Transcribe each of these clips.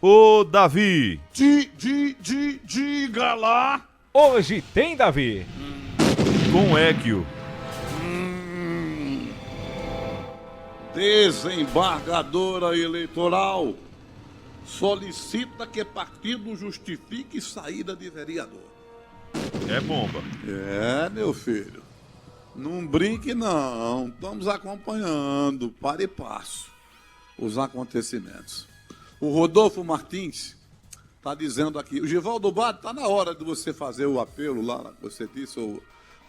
Ô, Davi! Diga lá. Hoje tem, Davi. Com Equio. Desembargadora eleitoral solicita que partido justifique saída de vereador. É bomba. É, meu filho. Não brinque, não. Estamos acompanhando, para e passo, os acontecimentos. O Rodolfo Martins está dizendo aqui, o Givaldo Bado, está na hora de você fazer o apelo lá, você disse, ou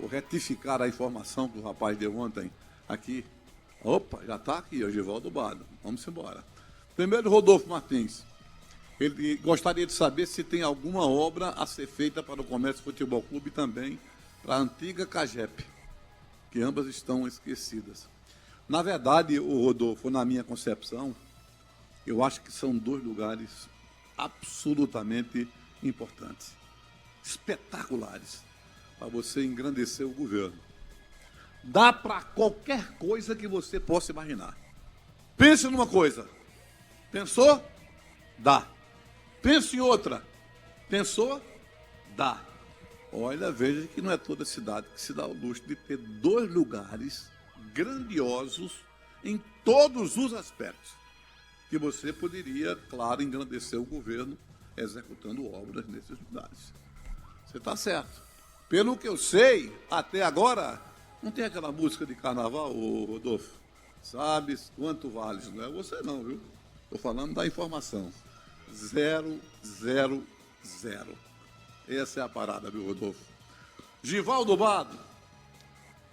retificar a informação que o rapaz deu ontem aqui. Opa, já está aqui, o Givaldo Bado. Vamos embora. Primeiro, Rodolfo Martins. Ele gostaria de saber se tem alguma obra a ser feita para o Comércio Futebol Clube e também para a antiga CAGEP, que ambas estão esquecidas. Na verdade, o Rodolfo, na minha concepção, eu acho que são dois lugares absolutamente importantes, espetaculares, para você engrandecer o governo. Dá para qualquer coisa que você possa imaginar. Pense numa coisa. Pensou? Dá. Pense em outra. Pensou? Dá. Olha, veja que não é toda cidade que se dá o luxo de ter dois lugares grandiosos em todos os aspectos, que você poderia, claro, engrandecer o governo executando obras nesses lugares. Você está certo. Pelo que eu sei, até agora, não tem aquela música de carnaval, ô Rodolfo? Sabes quanto vales? Não é você não, viu? Estou falando da informação. 000. Essa é a parada, viu, Rodolfo? Givaldo Bado,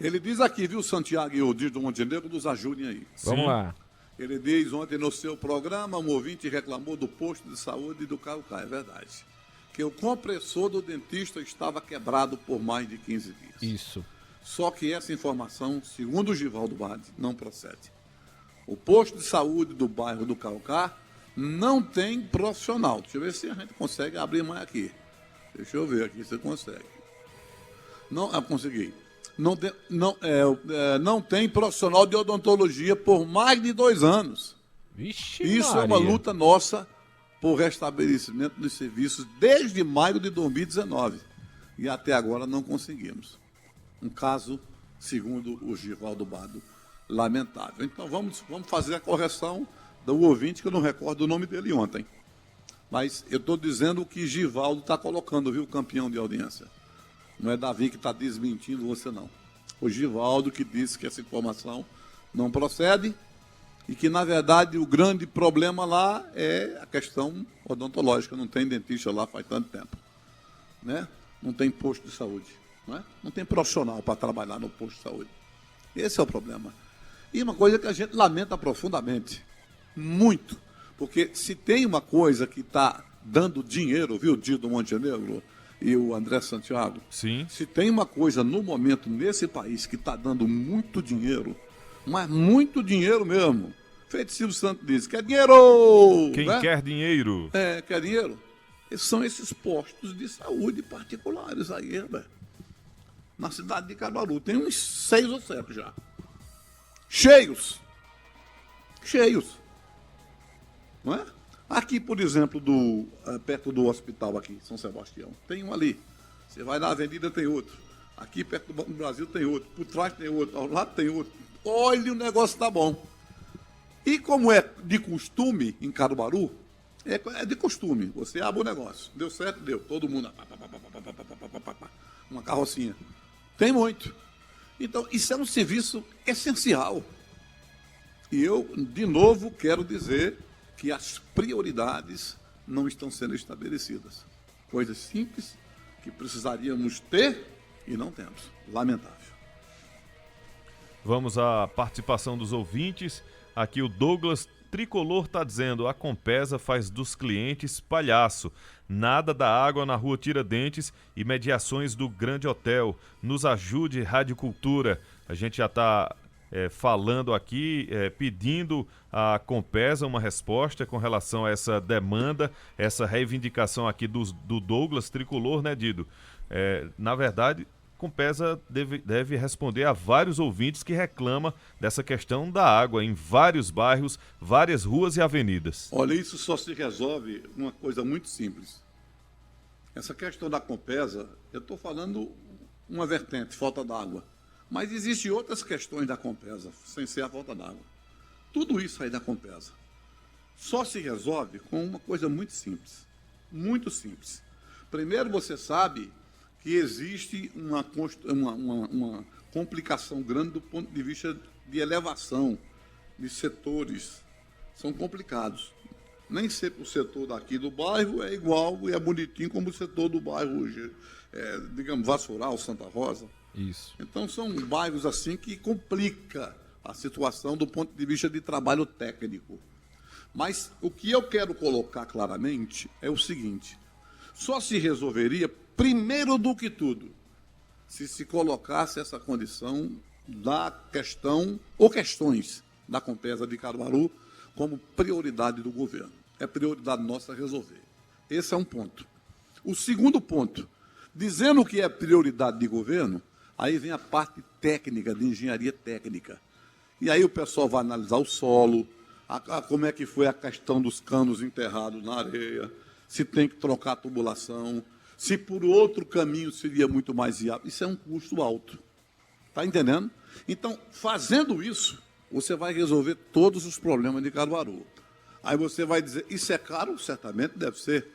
ele diz aqui, viu, Santiago e o Dido Montenegro, nos ajudem aí. Vamos lá. Ele diz ontem no seu programa, um ouvinte reclamou do posto de saúde do Caucá, é verdade. Que o compressor do dentista estava quebrado por mais de 15 dias. Isso. Só que essa informação, segundo o Givaldo Bado, não procede. O posto de saúde do bairro do Caucá não tem profissional. Deixa eu ver se a gente consegue abrir mais aqui. Deixa eu ver aqui se consegue. Não, consegui. Não tem profissional de odontologia por mais de 2 anos. Vixe, Isso Maria. é uma luta nossa por restabelecimento dos serviços desde maio de 2019. E até agora não conseguimos. Um caso, segundo o Givaldo Bado, lamentável. Então vamos fazer a correção do ouvinte, que eu não recordo o nome dele ontem. Mas eu estou dizendo o que Givaldo está colocando, viu, campeão de audiência. Não é Davi que está desmentindo você, não. O Givaldo que disse que essa informação não procede e que, na verdade, o grande problema lá é a questão odontológica. Não tem dentista lá faz tanto tempo. Né? Não tem posto de saúde. Não tem profissional para trabalhar no posto de saúde. Esse é o problema. E uma coisa que a gente lamenta profundamente, muito, porque se tem uma coisa que está dando dinheiro, viu, Dido Montenegro e o André Santiago? Sim. Se tem uma coisa no momento nesse país que está dando muito dinheiro, mas muito dinheiro mesmo, feito Silvio Santos diz, quer dinheiro! Quem quer dinheiro? Quer dinheiro? São esses postos de saúde particulares aí, Herbert. Na cidade de Caruaru. Tem uns 6 ou 7 já. Cheios. Não é? Aqui, por exemplo, perto do hospital aqui, São Sebastião, tem um ali. Você vai na avenida, tem outro. Aqui perto do Banco do Brasil tem outro. Por trás tem outro. Ao lado tem outro. Olha, o negócio tá bom. E como é de costume em Caruaru, é de costume. Você abre o negócio. Deu certo? Deu. Todo mundo. Uma carrocinha. Tem muito. Então, isso é um serviço essencial. E eu, de novo, quero dizer que as prioridades não estão sendo estabelecidas. Coisas simples que precisaríamos ter e não temos. Lamentável. Vamos à participação dos ouvintes. Aqui o Douglas Tricolor está dizendo: a Compesa faz dos clientes palhaço. Nada da água na rua Tiradentes e mediações do Grande Hotel. Nos ajude, Rádio Cultura. A gente já está falando aqui, pedindo à Compesa uma resposta com relação a essa demanda, essa reivindicação aqui do Douglas Tricolor, né, Dido? Na verdade, Compesa deve responder a vários ouvintes que reclamam dessa questão da água em vários bairros, várias ruas e avenidas. Olha, isso só se resolve uma coisa muito simples. Essa questão da Compesa, eu estou falando uma vertente, falta d'água. Mas existem outras questões da Compesa, sem ser a falta d'água. Tudo isso aí da Compesa só se resolve com uma coisa muito simples. Muito simples. Primeiro, você sabe que existe uma complicação grande do ponto de vista de elevação de setores. São complicados. Nem sempre o setor daqui do bairro é igual e é bonitinho como o setor do bairro, digamos, Vassoural, Santa Rosa. Isso. Então, são bairros assim que complica a situação do ponto de vista de trabalho técnico. Mas o que eu quero colocar claramente é o seguinte: só se resolveria, primeiro do que tudo, se colocasse essa condição da questão, ou questões da Compesa de Caruaru, como prioridade do governo. É prioridade nossa resolver. Esse é um ponto. O segundo ponto, dizendo que é prioridade de governo, aí vem a parte técnica, de engenharia técnica. E aí o pessoal vai analisar o solo, como é que foi a questão dos canos enterrados na areia, se tem que trocar a tubulação, se por outro caminho seria muito mais viável. Isso é um custo alto. Está entendendo? Então, fazendo isso, você vai resolver todos os problemas de Caruaru. Aí você vai dizer, isso é caro? Certamente deve ser.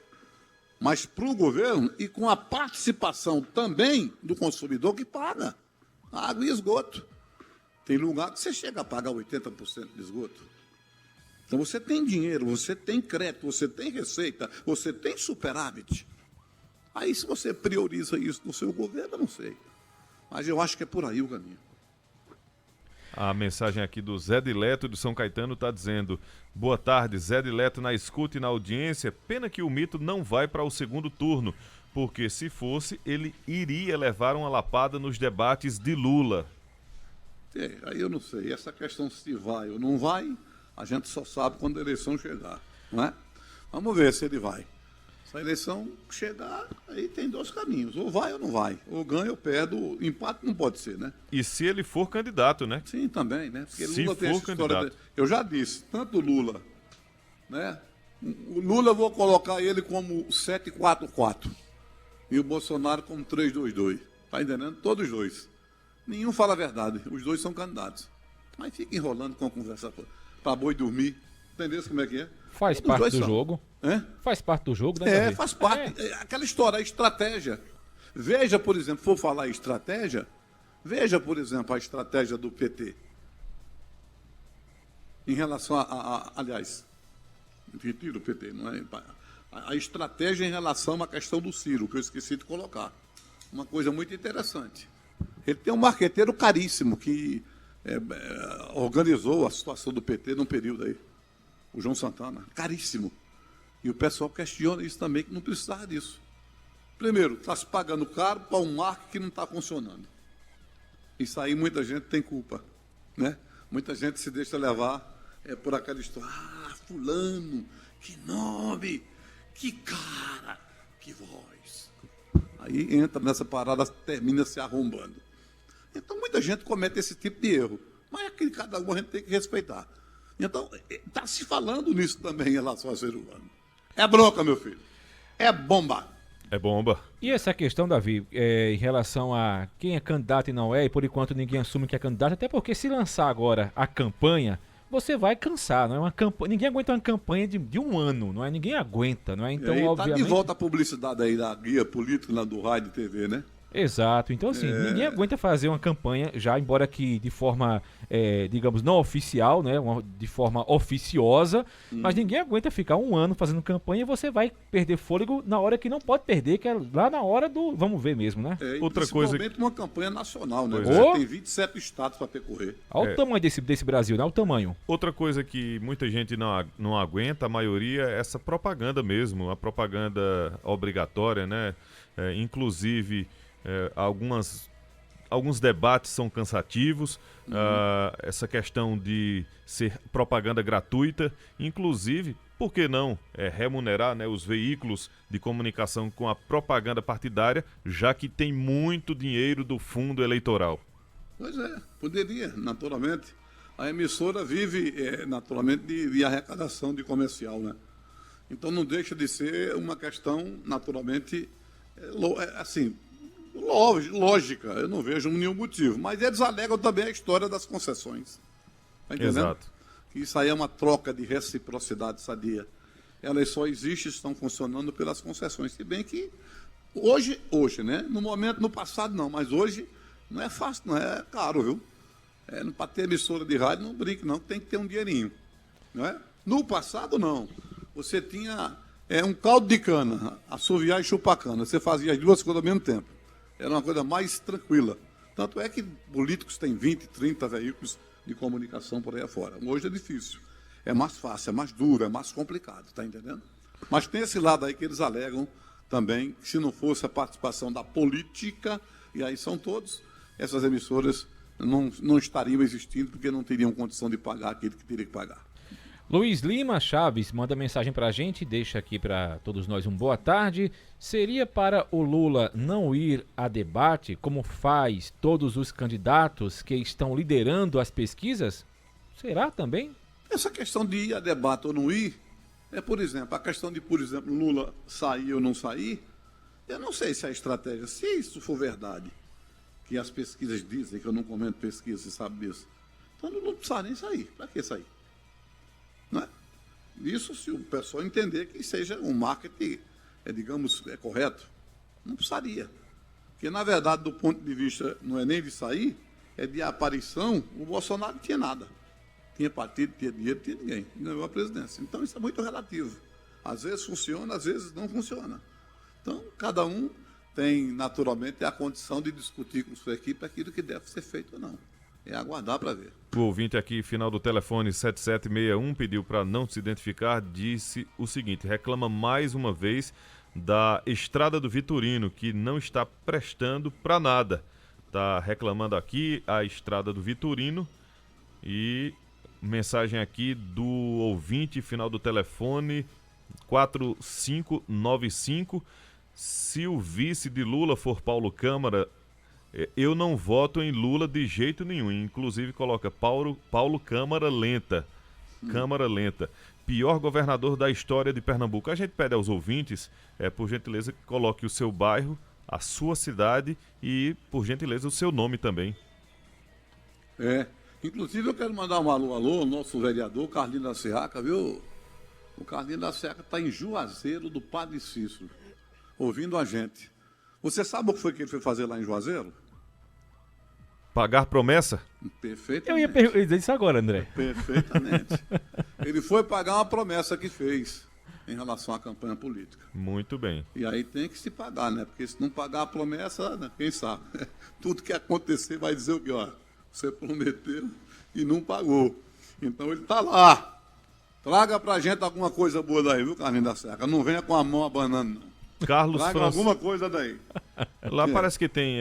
Mas para o governo e com a participação também do consumidor que paga água e esgoto. Tem lugar que você chega a pagar 80% de esgoto. Então você tem dinheiro, você tem crédito, você tem receita, você tem superávit. Aí se você prioriza isso no seu governo, eu não sei. Mas eu acho que é por aí o caminho. A mensagem aqui do Zé Dileto de São Caetano está dizendo: boa tarde, Zé Dileto na escuta e na audiência. Pena que o mito não vai para o segundo turno, porque se fosse, ele iria levar uma lapada nos debates de Lula. Aí eu não sei. Essa questão se vai ou não vai, a gente só sabe quando a eleição chegar, não é? Vamos ver se ele vai. Se a eleição chegar, aí tem dois caminhos. Ou vai ou não vai. Ou ganha ou perde. Empate não pode ser, né? E se ele for candidato, né? Sim, também, né? Porque Se Lula tem for essa história. candidato. Eu já disse, tanto o Lula, né? O Lula eu vou colocar ele como 744 e o Bolsonaro como 322. Tá entendendo? Todos os dois. Nenhum fala a verdade. Os dois são candidatos. Mas fica enrolando com a conversa para boi dormir. Entendeu como é que é? Faz Todos parte dois do são. jogo. Faz parte do jogo, né, Davi? Faz parte. Aquela história, a estratégia. Veja, por exemplo, for falar em estratégia, veja, por exemplo, a estratégia do PT. Em relação aliás, retiro o PT, não é? A estratégia em relação à questão do Ciro, que eu esqueci de colocar. Uma coisa muito interessante. Ele tem um marqueteiro caríssimo que organizou a situação do PT num período aí. O João Santana, caríssimo. E o pessoal questiona isso também, que não precisava disso. Primeiro, está se pagando caro para um marco que não está funcionando. Isso aí muita gente tem culpa, né? Muita gente se deixa levar por aquela história. Fulano, que nome, que cara, que voz. Aí entra nessa parada, termina se arrombando. Então muita gente comete esse tipo de erro. Mas é que cada um a gente tem que respeitar. Então, está se falando nisso também em relação ao ser humano. É bronca, meu filho. É bomba. É bomba. E essa questão, Davi, em relação a quem é candidato e não é, e por enquanto ninguém assume que é candidato, até porque se lançar agora a campanha, você vai cansar, não é uma campanha. Ninguém aguenta uma campanha de um ano, não é? Ninguém aguenta, não é? Então, e aí, obviamente. Tá de volta a publicidade aí da guia política lá do rádio e TV, né? Exato, então assim, ninguém aguenta fazer uma campanha já, embora que de forma, digamos, não oficial, né, de forma oficiosa, mas ninguém aguenta ficar um ano fazendo campanha e você vai perder fôlego na hora que não pode perder, que é lá na hora do vamos ver mesmo, né? Outra coisa, principalmente uma campanha nacional, né? Pois Você é. tem 27 estados para percorrer. Olha o tamanho desse Brasil, né? Olha o tamanho. outra coisa que muita gente não aguenta, a maioria, é essa propaganda mesmo, a propaganda obrigatória, né? Inclusive, alguns debates são cansativos, essa questão de ser propaganda gratuita, inclusive por que não remunerar, né, os veículos de comunicação com a propaganda partidária, já que tem muito dinheiro do fundo eleitoral? Pois é, poderia, naturalmente. A emissora vive, naturalmente, de arrecadação de comercial, né? Então não deixa de ser uma questão, naturalmente, assim, lógica. Eu não vejo nenhum motivo. Mas eles alegam também a história das concessões. Tá entendendo? Exato. Isso aí é uma troca de reciprocidade sadia. Elas só existem, estão funcionando pelas concessões. Se bem que hoje, né? No momento, no passado não, mas hoje não é fácil, não é caro, viu? Para ter emissora de rádio, não brinque, não, tem que ter um dinheirinho. Não é? No passado, não. Você tinha um caldo de cana, assoviar e chupar cana. Você fazia as duas coisas ao mesmo tempo. Era uma coisa mais tranquila. Tanto é que políticos têm 20, 30 veículos de comunicação por aí afora. Hoje é difícil. É mais fácil, é mais duro, é mais complicado, tá entendendo? Mas tem esse lado aí que eles alegam também, que se não fosse a participação da política, e aí são todos, essas emissoras não estariam existindo porque não teriam condição de pagar aquilo que teria que pagar. Luiz Lima Chaves manda mensagem pra gente, deixa aqui para todos nós um boa tarde. Seria para o Lula não ir a debate, como faz todos os candidatos que estão liderando as pesquisas? Será também? Essa questão de ir a debate ou não ir, por exemplo, a questão de, por exemplo, Lula sair ou não sair, eu não sei se é a estratégia, se isso for verdade, que as pesquisas dizem, que eu não comento pesquisa, você sabe disso, então não precisa nem sair. Para que sair? Não é? Isso se o pessoal entender que seja um marketing, digamos, correto. Não precisaria. Porque, na verdade, do ponto de vista, não é nem de sair, é de aparição, o Bolsonaro não tinha nada. Tinha partido, tinha dinheiro, tinha ninguém. E ganhou a presidência. Então, isso é muito relativo. Às vezes funciona, às vezes não funciona. Então, cada um tem, naturalmente, a condição de discutir com sua equipe aquilo que deve ser feito ou não. É aguardar para ver. O ouvinte aqui, final do telefone 7761, pediu para não se identificar, disse o seguinte: reclama mais uma vez da Estrada do Vitorino, que não está prestando para nada. Está reclamando aqui a Estrada do Vitorino. E mensagem aqui do ouvinte, final do telefone 4595. Se o vice de Lula for Paulo Câmara, eu não voto em Lula de jeito nenhum. Inclusive coloca Paulo Câmara Lenta. Câmara Lenta. Pior governador da história de Pernambuco. A gente pede aos ouvintes, por gentileza, que coloque o seu bairro, a sua cidade e, por gentileza, o seu nome também. Inclusive eu quero mandar um alô ao nosso vereador, Carlinho da Serraca, viu? O Carlinho da Serraca está em Juazeiro do Padre Cícero, ouvindo a gente. Você sabe o que foi que ele foi fazer lá em Juazeiro? Pagar promessa? Perfeitamente. Eu ia dizer isso agora, André. Perfeitamente. Ele foi pagar uma promessa que fez em relação à campanha política. Muito bem. E aí tem que se pagar, né? Porque se não pagar a promessa, né? Quem sabe? Tudo que acontecer vai dizer o quê? Ó, você prometeu e não pagou. Então ele está lá. Traga pra gente alguma coisa boa daí, viu, Carlinhos da Serra? Não venha com a mão abanando, não. Carlos Traga alguma coisa daí. Lá parece que tem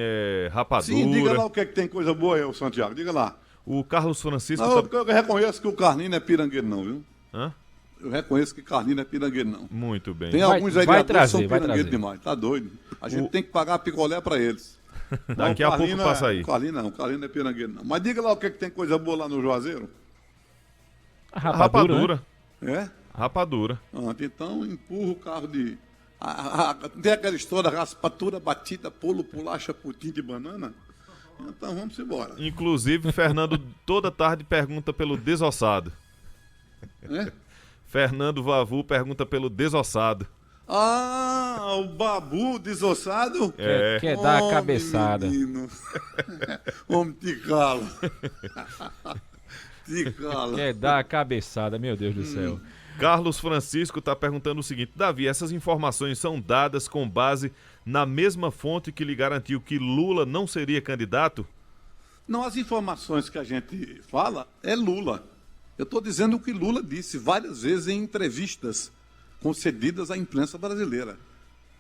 rapadura. Sim, diga lá o que é que tem coisa boa aí, Santiago. Diga lá. O Carlos Francisco... Não, eu reconheço que o Carlinho não é pirangueiro, não, viu? Hã? Eu reconheço que Carlinho não é pirangueiro, não. Muito bem. Tem alguns vereadores que são pirangueiros trazer. demais. Tá doido. A gente tem que pagar picolé pra eles. Daqui a pouco passa aí. O Carlinho não é pirangueiro, não. Mas diga lá o que é que tem coisa boa lá no Juazeiro. A rapadura. Né? É? Rapadura. Então empurra o carro de... tem aquela história, raspatura, batida, pulo, pulacha, pudim de banana. Então vamos embora. Inclusive, Fernando toda tarde pergunta pelo desossado. Fernando Vavu pergunta pelo desossado. O babu desossado? Quer dar a cabeçada. Menino. Homem, te cala. Te cala. Quer dar a cabeçada, meu Deus do céu. Carlos Francisco está perguntando o seguinte: Davi, essas informações são dadas com base na mesma fonte que lhe garantiu que Lula não seria candidato? Não, as informações que a gente fala é Lula. Eu estou dizendo o que Lula disse várias vezes em entrevistas concedidas à imprensa brasileira.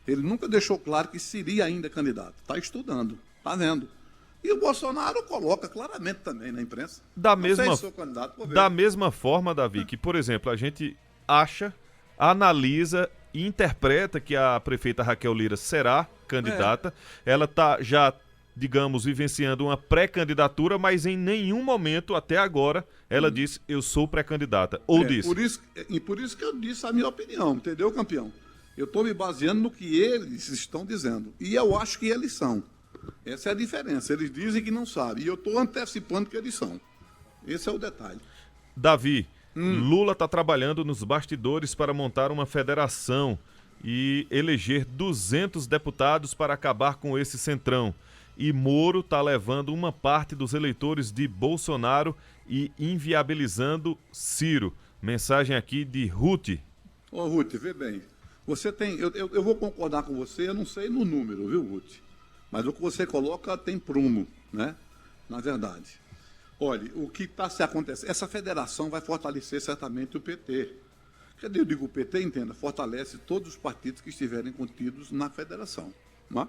Ele nunca deixou claro que seria ainda candidato. Está estudando, está vendo. E o Bolsonaro coloca claramente também na imprensa. Da mesma forma, Davi, que, por exemplo, a gente acha analisa e interpreta que a prefeita Raquel Lira será candidata. Ela está já, digamos, vivenciando uma pré-candidatura, mas em nenhum momento até agora ela disse eu sou pré-candidata. Ou disse. Por isso que eu disse a minha opinião, entendeu, campeão? Eu estou me baseando no que eles estão dizendo. E eu acho que eles são. Essa é a diferença. Eles dizem que não sabem. E eu estou antecipando que eles são. Esse é o detalhe. Davi, Lula está trabalhando nos bastidores para montar uma federação e eleger 200 deputados para acabar com esse centrão. E Moro está levando uma parte dos eleitores de Bolsonaro e inviabilizando Ciro. Mensagem aqui de Ruth. Ô, Ruth, vê bem. Você tem. Eu vou concordar com você, eu não sei no número, viu, Ruth? Mas o que você coloca tem prumo, né? Na verdade. Olha, o que está se acontecendo, essa federação vai fortalecer certamente o PT. Quando eu digo o PT, entenda, fortalece todos os partidos que estiverem contidos na federação. Não é?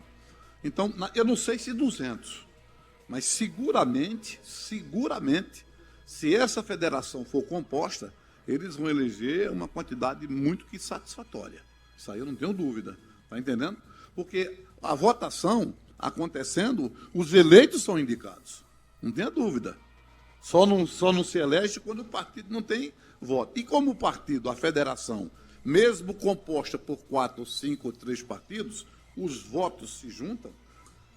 Então, eu não sei se 200, mas seguramente, se essa federação for composta, eles vão eleger uma quantidade muito que satisfatória. Isso aí eu não tenho dúvida, está entendendo? Porque a votação acontecendo, os eleitos são indicados, não tenha dúvida. Só não se elege quando o partido não tem voto. E como o partido, a federação, mesmo composta por 4, 5 ou 3 partidos, os votos se juntam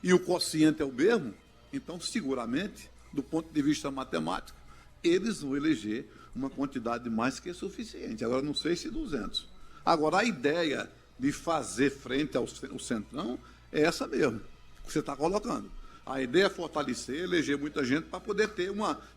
e o quociente é o mesmo, então, seguramente, do ponto de vista matemático, eles vão eleger uma quantidade mais que suficiente. Agora, não sei se 200. Agora, a ideia de fazer frente ao centrão é essa mesmo, que você está colocando. A ideia é fortalecer, eleger muita gente para poder ter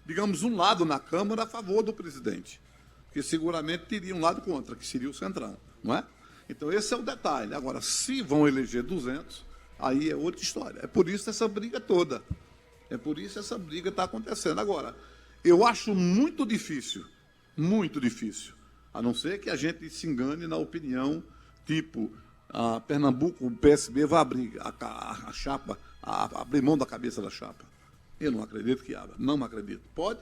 digamos, um lado na Câmara a favor do presidente. Porque seguramente teria um lado contra, que seria o centrão, não é? Então, esse é o detalhe. Agora, se vão eleger 200, aí é outra história. É por isso essa briga toda. É por isso essa briga está acontecendo. Agora, eu acho muito difícil, a não ser que a gente se engane na opinião, tipo, a Pernambuco, o PSB vai abrir a chapa, abrir mão da cabeça da chapa. Eu não acredito que abra, não acredito. Pode,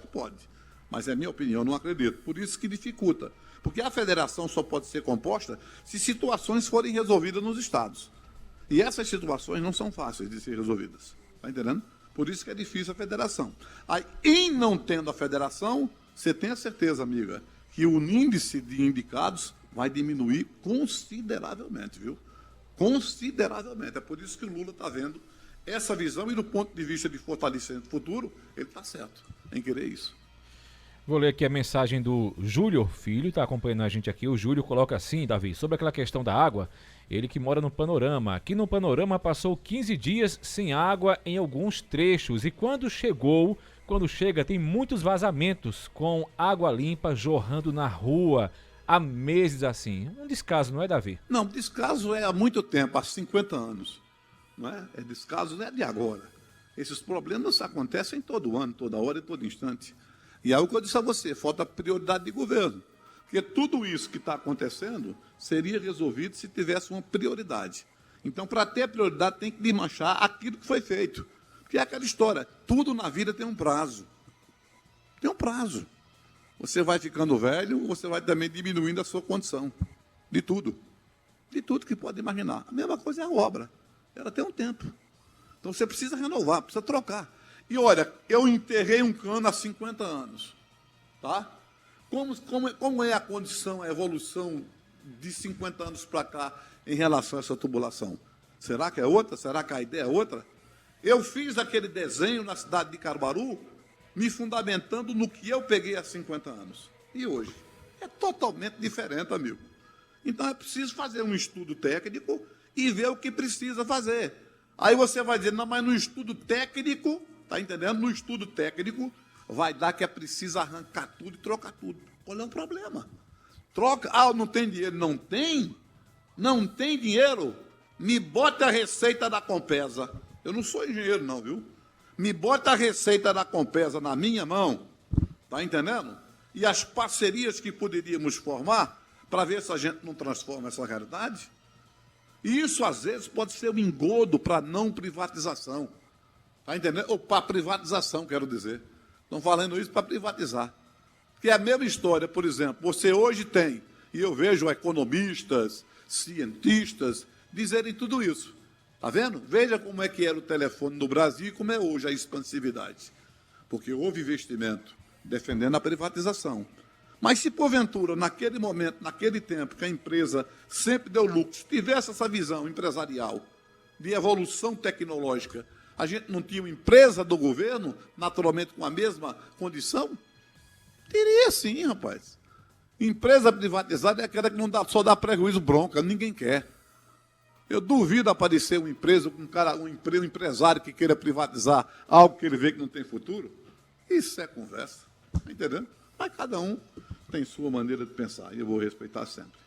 mas é minha opinião, não acredito. Por isso que dificulta. Porque a federação só pode ser composta se situações forem resolvidas nos estados. E essas situações não são fáceis de ser resolvidas. Está entendendo? Por isso que é difícil a federação. Aí, em não tendo a federação, você tem a certeza, amiga, que o índice de indicados vai diminuir consideravelmente, viu? Consideravelmente. É por isso que o Lula está vendo essa visão e, do ponto de vista de fortalecimento futuro, ele está certo em querer isso. Vou ler aqui a mensagem do Júlio Filho, está acompanhando a gente aqui. O Júlio coloca assim, Davi, sobre aquela questão da água, ele que mora no Panorama. Aqui no Panorama passou 15 dias sem água em alguns trechos e quando chega tem muitos vazamentos com água limpa jorrando na rua. Há meses assim. Um descaso, não é, Davi? Não, descaso é há muito tempo, há 50 anos. Não é? Descaso não é de agora. Esses problemas acontecem todo ano, toda hora e todo instante. E é o que eu disse a você, falta prioridade de governo. Porque tudo isso que está acontecendo seria resolvido se tivesse uma prioridade. Então, para ter prioridade, tem que desmanchar aquilo que foi feito. Porque é aquela história, tudo na vida tem um prazo. Tem um prazo. Você vai ficando velho, você vai também diminuindo a sua condição. De tudo. De tudo que pode imaginar. A mesma coisa é a obra. Ela tem um tempo. Então, você precisa renovar, precisa trocar. E, olha, eu enterrei um cano há 50 anos. Tá? Como é a condição, a evolução de 50 anos para cá em relação a essa tubulação? Será que é outra? Será que a ideia é outra? Eu fiz aquele desenho na cidade de Caruaru, me fundamentando no que eu peguei há 50 anos. E hoje? É totalmente diferente, amigo. Então é preciso fazer um estudo técnico e ver o que precisa fazer. Aí você vai dizer, não, mas no estudo técnico, está entendendo? No estudo técnico, vai dar que é preciso arrancar tudo e trocar tudo. Qual é o problema? Troca. Ah, não tem dinheiro. Não tem? Não tem dinheiro? Me bota a receita da Compesa. Eu não sou engenheiro, não, viu? Me bota a receita da Compesa na minha mão. Está entendendo? E as parcerias que poderíamos formar para ver se a gente não transforma essa realidade. E isso, às vezes, pode ser um engodo para não privatização. Está entendendo? Ou para privatização, quero dizer. Estão falando isso para privatizar. Que é a mesma história, por exemplo, você hoje tem E eu vejo economistas, cientistas dizerem tudo isso. Está vendo? Veja como é que era o telefone no Brasil e como é hoje a expansividade. Porque houve investimento defendendo a privatização. Mas se porventura, naquele momento, naquele tempo, que a empresa sempre deu lucro, tivesse essa visão empresarial de evolução tecnológica, a gente não tinha uma empresa do governo, naturalmente com a mesma condição? Teria sim, rapaz. Empresa privatizada é aquela que não dá, só dá prejuízo, bronca, ninguém quer. Eu duvido aparecer uma empresa, um empresário que queira privatizar algo que ele vê que não tem futuro. Isso é conversa, está entendendo? Mas cada um tem sua maneira de pensar e eu vou respeitar sempre.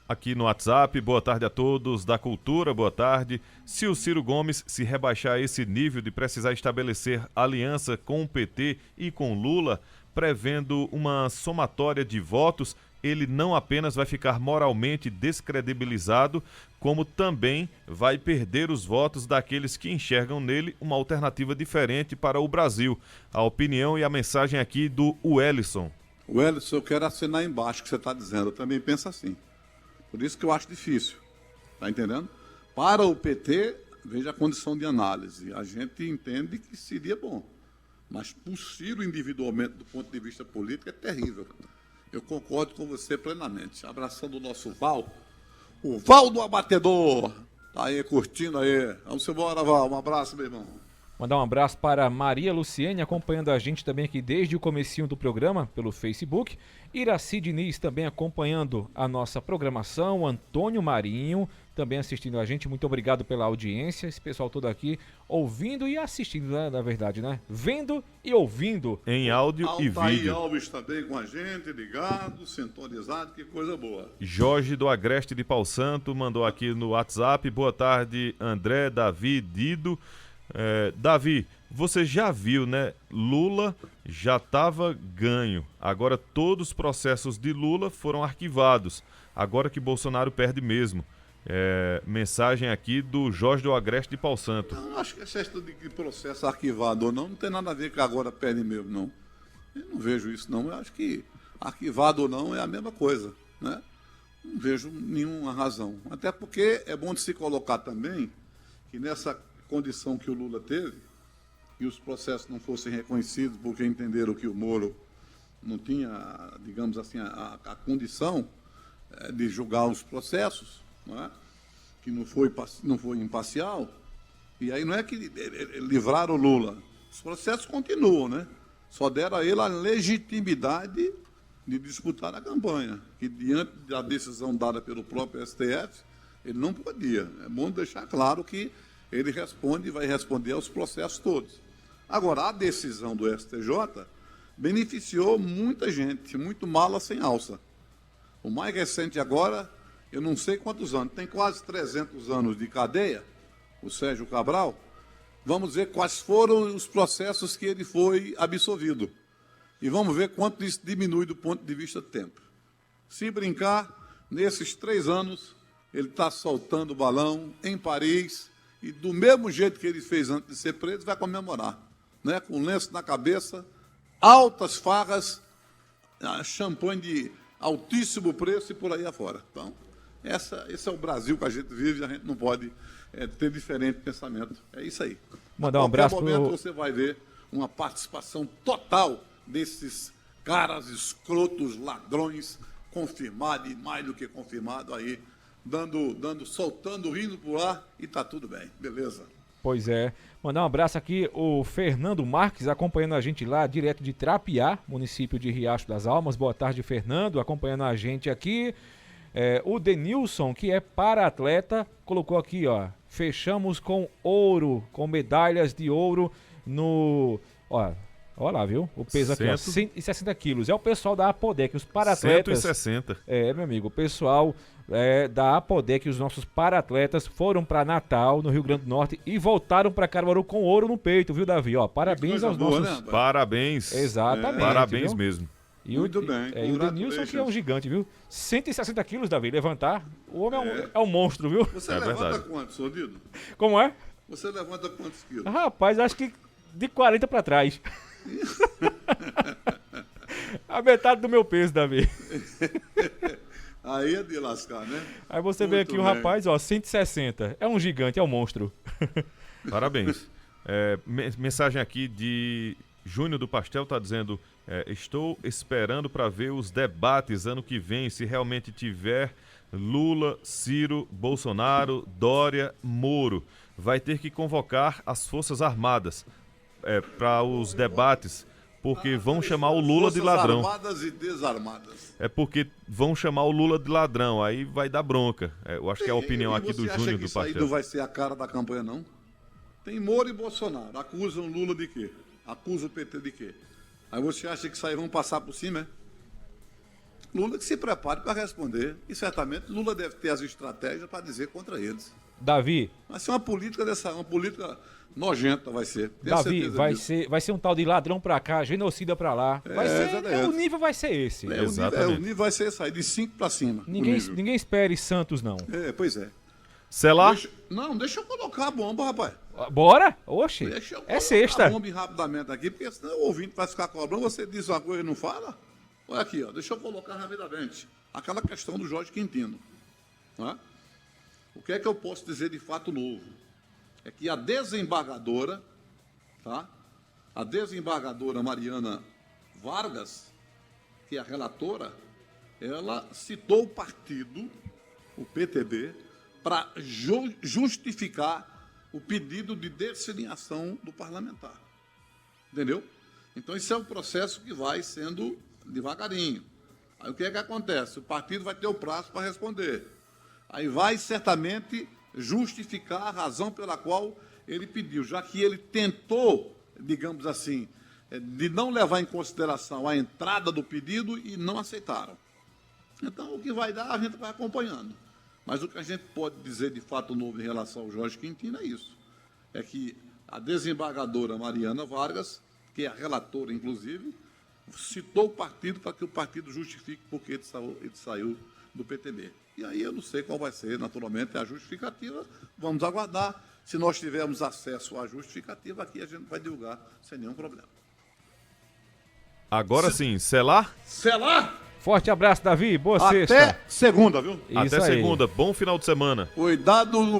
Aqui no WhatsApp, boa tarde a todos da Cultura, boa tarde. Se o Ciro Gomes se rebaixar a esse nível de precisar estabelecer aliança com o PT e com Lula, prevendo uma somatória de votos, ele não apenas vai ficar moralmente descredibilizado, como também vai perder os votos daqueles que enxergam nele uma alternativa diferente para o Brasil. A opinião e a mensagem aqui do Wellison. Wellison, eu quero assinar embaixo o que você está dizendo, eu também penso assim. Por isso que eu acho difícil, está entendendo? Para o PT, veja a condição de análise, a gente entende que seria bom, mas por Ciro individualmente, do ponto de vista político, é terrível. Eu concordo com você plenamente. Abraçando o nosso Val, o Val do Abatedor. Tá aí, curtindo aí. Vamos embora, Val. Um abraço, meu irmão. Mandar um abraço para Maria Luciene, acompanhando a gente também aqui desde o comecinho do programa, pelo Facebook. Iraci Diniz também acompanhando a nossa programação. Antônio Marinho também assistindo a gente. Muito obrigado pela audiência. Esse pessoal todo aqui ouvindo e assistindo, né, na verdade, né? Vendo e ouvindo. Em áudio e Altair vídeo. Alves também com a gente, ligado, sintonizado, que coisa boa. Jorge do Agreste de Pau Santo mandou aqui no WhatsApp. Boa tarde, André, Davi, Dido. Davi, você já viu, né? Lula já estava ganho. Agora todos os processos de Lula foram arquivados. Agora que Bolsonaro perde mesmo. Mensagem aqui do Jorge do Agreste de Pau Santo. Não, acho que essa questão de processo arquivado ou não tem nada a ver com agora perde mesmo, não. Eu não vejo isso, não. Eu acho que arquivado ou não é a mesma coisa, né? Não vejo nenhuma razão. Até porque é bom de se colocar também que nessa condição que o Lula teve, e os processos não fossem reconhecidos porque entenderam que o Moro não tinha, digamos assim, a condição de julgar os processos, não é? Que não foi imparcial, e aí não é que livraram o Lula, os processos continuam, né? Só deram a ele a legitimidade de disputar a campanha, que diante da decisão dada pelo próprio STF, ele não podia. É bom deixar claro que ele responde e vai responder aos processos todos. Agora, a decisão do STJ beneficiou muita gente, muito mala sem alça. O mais recente agora, eu não sei quantos anos, tem quase 300 anos de cadeia, o Sérgio Cabral. Vamos ver quais foram os processos que ele foi absolvido. E vamos ver quanto isso diminui do ponto de vista do tempo. Se brincar, nesses 3 anos, ele está soltando balão em Paris, e do mesmo jeito que ele fez antes de ser preso, vai comemorar, né? Com lenço na cabeça, altas farras, champanhe de altíssimo preço e por aí afora. Então, esse é o Brasil que a gente vive e a gente não pode ter diferente pensamento. É isso aí. Mandar um abraço. A qualquer momento você vai ver uma participação total desses caras escrotos, ladrões, confirmado e mais do que confirmado aí, soltando, rindo por ar e tá tudo bem, beleza? Pois é. Mandar um abraço aqui, o Fernando Marques acompanhando a gente lá, direto de Trapiá, município de Riacho das Almas. Boa tarde, Fernando, acompanhando a gente aqui. O Denilson, que é para-atleta, colocou aqui, ó, fechamos com ouro, com medalhas de ouro no... Olha lá, viu? O peso aqui, ó, 160 quilos. É o pessoal da Apodec, os para-atletas. 160. Meu amigo, o pessoal da Apodec, os nossos para-atletas, foram para Natal, no Rio Grande do Norte, e voltaram para Caruaru com ouro no peito, viu, Davi? Ó, parabéns aos boa, nossos... né? Parabéns. Exatamente. Parabéns viu? mesmo. Muito bem. E o Denilson, que é um gigante, viu? 160 quilos, Davi, levantar. O homem é um monstro, viu? Você É levanta verdade. quanto, Sordido? Como é? Você levanta quantos quilos? Rapaz, acho que de 40 para trás. A metade do meu peso, Davi. Aí é de lascar, né? Aí você vê Muito aqui o bem. rapaz, ó, 160. É um gigante, é um monstro. Parabéns. Mensagem aqui de Júnior do Pastel, tá dizendo: estou esperando para ver os debates ano que vem, se realmente tiver Lula, Ciro, Bolsonaro, Dória, Moro. Vai ter que convocar as Forças Armadas para os debates, porque vão chamar o Lula de ladrão. Armadas e desarmadas. É porque vão chamar o Lula de ladrão, aí vai dar bronca. Eu acho que é a opinião aqui do Você acha Júnior que do isso aí Pastel. não vai ser a cara da campanha, não? Tem Moro e Bolsonaro. Acusam Lula de quê? Acusam o PT de quê? Aí você acha que isso aí vão passar por cima, é? Lula que se prepare para responder. E certamente Lula deve ter as estratégias para dizer contra eles. Davi, Vai ser uma política uma política nojenta, vai ser. Tenho Davi, certeza disso. vai ser um tal de ladrão pra cá, genocida pra lá. exatamente. O nível vai ser esse. Exatamente. O nível vai ser sair de 5 para cima. o Ninguém, nível. ninguém espere Santos, não. Pois é. Selar? Deixa eu colocar a bomba, rapaz. Bora? Oxe, Deixa eu é colocar sexta. a bomba rapidamente aqui, porque senão o ouvinte vai ficar cobrando, você diz uma coisa e não fala. Olha aqui, ó, deixa eu colocar rapidamente. Aquela questão do Jorge Quintino. Né? O que é que eu posso dizer de fato novo? É que a desembargadora, tá? A desembargadora Mariana Vargas, que é a relatora, ela citou o partido, o PTB, para justificar o pedido de desfiliação do parlamentar. Entendeu? Então, isso é um processo que vai sendo devagarinho. Aí, o que é que acontece? O partido vai ter o prazo para responder. Aí vai, certamente, justificar a razão pela qual ele pediu, já que ele tentou, digamos assim, de não levar em consideração a entrada do pedido e não aceitaram. Então, o que vai dar, a gente vai acompanhando. Mas o que a gente pode dizer de fato novo em relação ao Jorge Quintino é isso. É que a desembargadora Mariana Vargas, que é a relatora, inclusive, citou o partido para que o partido justifique porque ele saiu do PTB. E aí eu não sei qual vai ser, naturalmente, a justificativa. Vamos aguardar. Se nós tivermos acesso à justificativa, aqui a gente vai divulgar sem nenhum problema. Agora sim, Selar? Selar! Forte abraço, Davi. Boa Até sexta. segunda, viu? Isso Até aí. segunda. Bom final de semana. Cuidado no